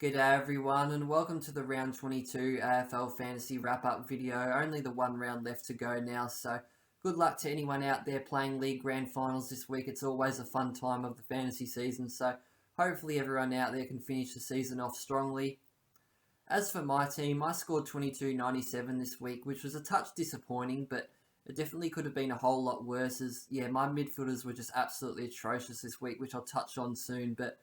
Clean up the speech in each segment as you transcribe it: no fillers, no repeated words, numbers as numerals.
G'day everyone and welcome to the round 22 AFL fantasy wrap-up video. Only the one round left to go now, so good luck to anyone out there playing league grand finals this week. It's always a fun time of the fantasy season, so hopefully everyone out there can finish the season off strongly. As for my team, I scored 22.97 this week, which was a touch disappointing, but it definitely could have been a whole lot worse as, my midfielders were just absolutely atrocious this week, which I'll touch on soon, but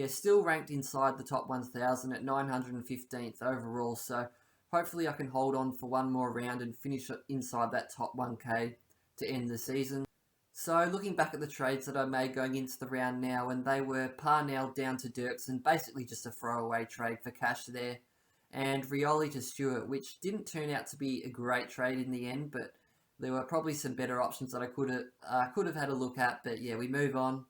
still ranked inside the top 1,000 at 915th overall, so hopefully I can hold on for one more round and finish inside that top 1k to end the season. So looking back at the trades that I made going into the round now, and they were Parnell down to Dirks and basically just a throwaway trade for cash there, and Rioli to Stewart, which didn't turn out to be a great trade in the end, but there were probably some better options that I could have had a look at, but we move on.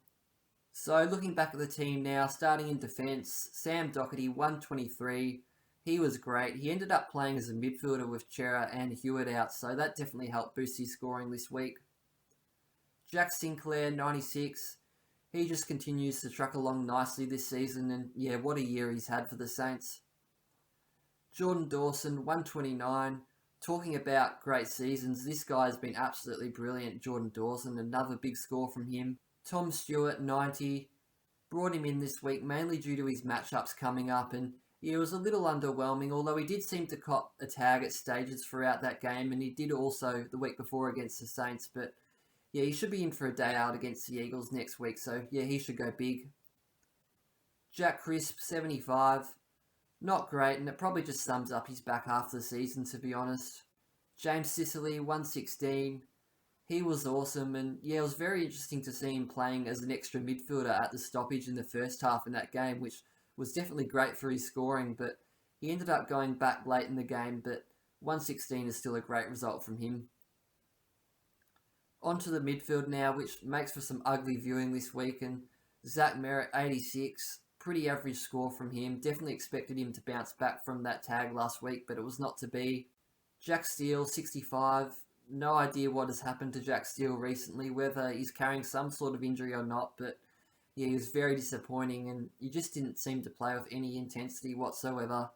So looking back at the team now, starting in defence, Sam Doherty, 123. He was great. He ended up playing as a midfielder with Chera and Hewitt out, so that definitely helped boost his scoring this week. Jack Sinclair, 96. He just continues to truck along nicely this season, and what a year he's had for the Saints. Jordan Dawson, 129. Talking about great seasons, this guy's been absolutely brilliant, Jordan Dawson. Another big score from him. Tom Stewart, 90. Brought him in this week mainly due to his matchups coming up, and it was a little underwhelming, although he did seem to cop a tag at stages throughout that game, and he did also the week before against the Saints, but he should be in for a day out against the Eagles next week, so he should go big. Jack Crisp, 75. Not great, and it probably just sums up his back half of the season, to be honest. James Sicily, 116. He was awesome, and it was very interesting to see him playing as an extra midfielder at the stoppage in the first half in that game, which was definitely great for his scoring, but he ended up going back late in the game, but 116 is still a great result from him. On to the midfield now, which makes for some ugly viewing this week, and Zach Merritt, 86. Pretty average score from him. Definitely expected him to bounce back from that tag last week, but it was not to be. Jack Steele, 65. No idea what has happened to Jack Steele recently, whether he's carrying some sort of injury or not, but he was very disappointing and he just didn't seem to play with any intensity whatsoever.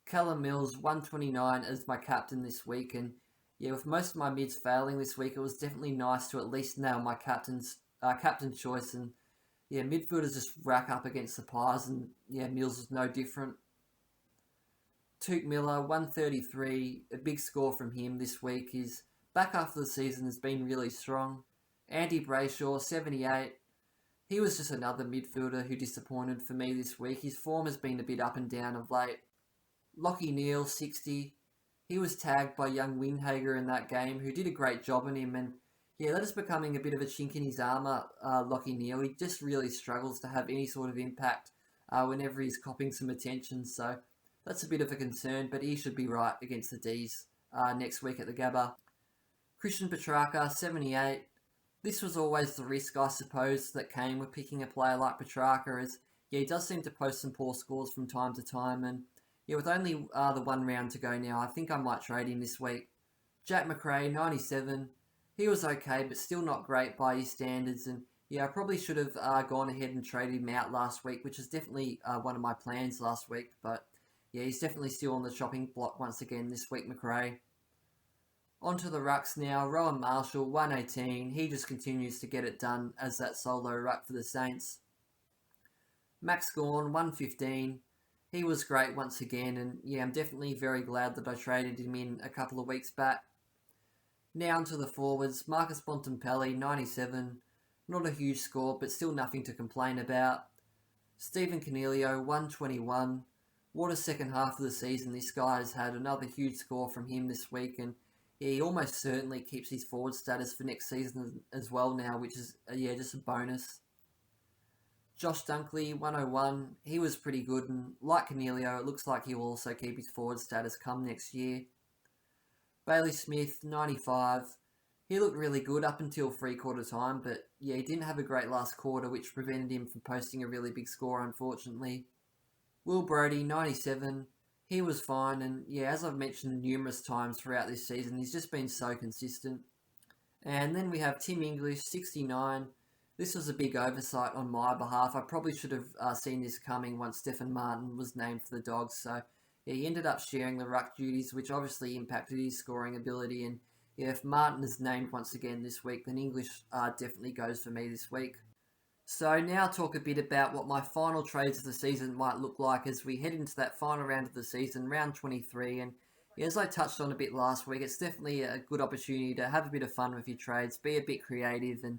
Callum Mills, 129 as my captain this week, and with most of my mids failing this week, it was definitely nice to at least nail my captain choice, and midfielders just rack up against the Pies, and Mills was no different. Touk Miller, 133, a big score from him this week. His back half of the season has been really strong. Andy Brayshaw, 78. He was just another midfielder who disappointed for me this week. His form has been a bit up and down of late. Lockie Neal, 60. He was tagged by young Windhager in that game, who did a great job on him, and that is becoming a bit of a chink in his armour, Lockie Neal. He just really struggles to have any sort of impact whenever he's copping some attention, so that's a bit of a concern, but he should be right against the D's next week at the Gabba. Christian Petrarca, 78. This was always the risk, I suppose, that came with picking a player like Petrarca, as he does seem to post some poor scores from time to time, and with only the one round to go now, I think I might trade him this week. Jack McRae, 97. He was okay, but still not great by his standards, and I probably should have gone ahead and traded him out last week, which is definitely one of my plans last week, but he's definitely still on the chopping block once again this week, McRae. On to the rucks now. Rowan Marshall, 118. He just continues to get it done as that solo ruck for the Saints. Max Gawn, 115. He was great once again, and I'm definitely very glad that I traded him in a couple of weeks back. Now onto the forwards. Marcus Bontempelli, 97. Not a huge score, but still nothing to complain about. Stephen Cornelio, 121. What a second half of the season this guy has had. Another huge score from him this week, and he almost certainly keeps his forward status for next season as well now, which is just a bonus. Josh Dunkley, 101. He was pretty good, and like Cornelio, it looks like he will also keep his forward status come next year. Bailey Smith, 95. He looked really good up until three-quarter time, but he didn't have a great last quarter, which prevented him from posting a really big score, unfortunately. Will Brodie, 97. He was fine, and as I've mentioned numerous times throughout this season, he's just been so consistent. And then we have Tim English, 69. This was a big oversight on my behalf. I probably should have seen this coming once Stefan Martin was named for the Dogs. So yeah, he ended up sharing the ruck duties, which obviously impacted his scoring ability. And yeah, if Martin is named once again this week, then English definitely goes for me this week. So now I'll talk a bit about what my final trades of the season might look like as we head into that final round of the season, round 23. And yeah, as I touched on a bit last week, it's definitely a good opportunity to have a bit of fun with your trades, be a bit creative, and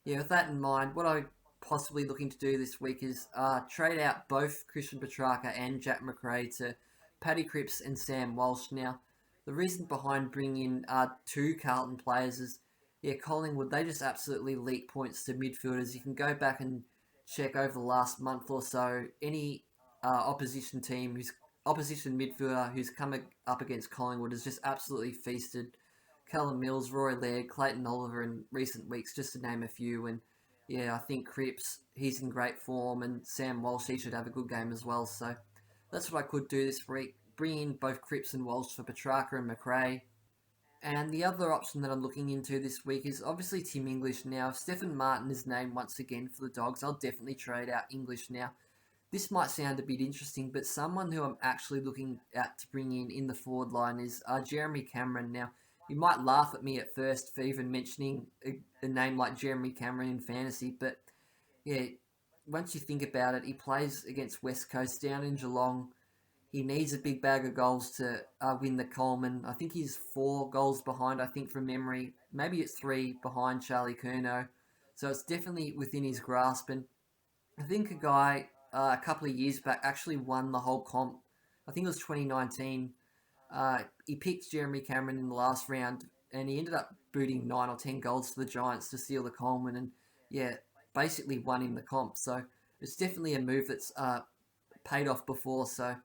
yeah, with that in mind, what I'm possibly looking to do this week is trade out both Christian Petrarca and Jack McRae to Paddy Cripps and Sam Walsh. Now, the reason behind bringing in two Carlton players is, yeah, Collingwood, they just absolutely leak points to midfielders. You can go back and check over the last month or so, any opposition team who's opposition midfielder who's come up against Collingwood has just absolutely feasted. Callum Mills, Roy Laird, Clayton Oliver in recent weeks, just to name a few. And yeah, I think Cripps, he's in great form, and Sam Walsh, he should have a good game as well. So that's what I could do this week. Bring in both Cripps and Walsh for Petrarca and McRae. And the other option that I'm looking into this week is obviously Tim English now. If Stefan Martin is named once again for the Dogs, I'll definitely trade out English now. This might sound a bit interesting, but someone who I'm actually looking at to bring in the forward line is Jeremy Cameron. Now, you might laugh at me at first for even mentioning a name like Jeremy Cameron in fantasy, but yeah, once you think about it, he plays against West Coast down in Geelong. He needs a big bag of goals to win the Coleman. I think he's 4 goals behind, I think, from memory. Maybe it's 3 behind Charlie Curnow. So it's definitely within his grasp. And I think a guy a couple of years back actually won the whole comp. I think it was 2019. He picked Jeremy Cameron in the last round, and he ended up booting 9 or 10 goals to the Giants to steal the Coleman, and yeah, basically won in the comp. So it's definitely a move that's paid off before. So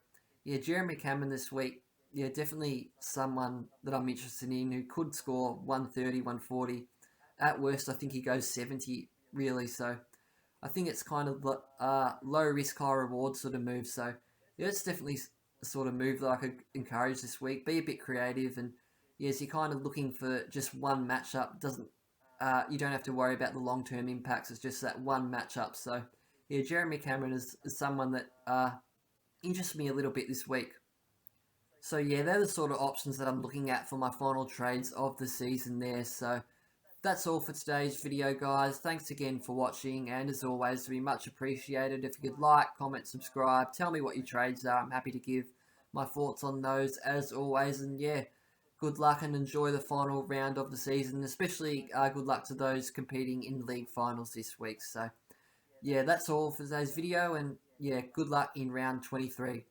yeah, Jeremy Cameron this week, yeah, definitely someone that I'm interested in who could score 130, 140. At worst, I think he goes 70 really. So I think it's kind of low risk, high reward sort of move. So yeah, it's definitely a sort of move that I could encourage this week. Be a bit creative, and yes, you're kind of looking for just one matchup. Doesn't you don't have to worry about the long term impacts. It's just that one matchup. So yeah, Jeremy Cameron is someone that interests me a little bit this week. So yeah, they're the sort of options that I'm looking at for my final trades of the season there. So that's all for today's video, guys. Thanks again for watching, and as always, it'd be much appreciated if you could like, comment, subscribe, tell me what your trades are. I'm happy to give my thoughts on those as always, and yeah, good luck and enjoy the final round of the season, especially good luck to those competing in league finals this week. So yeah, that's all for today's video, and yeah, good luck in round 23.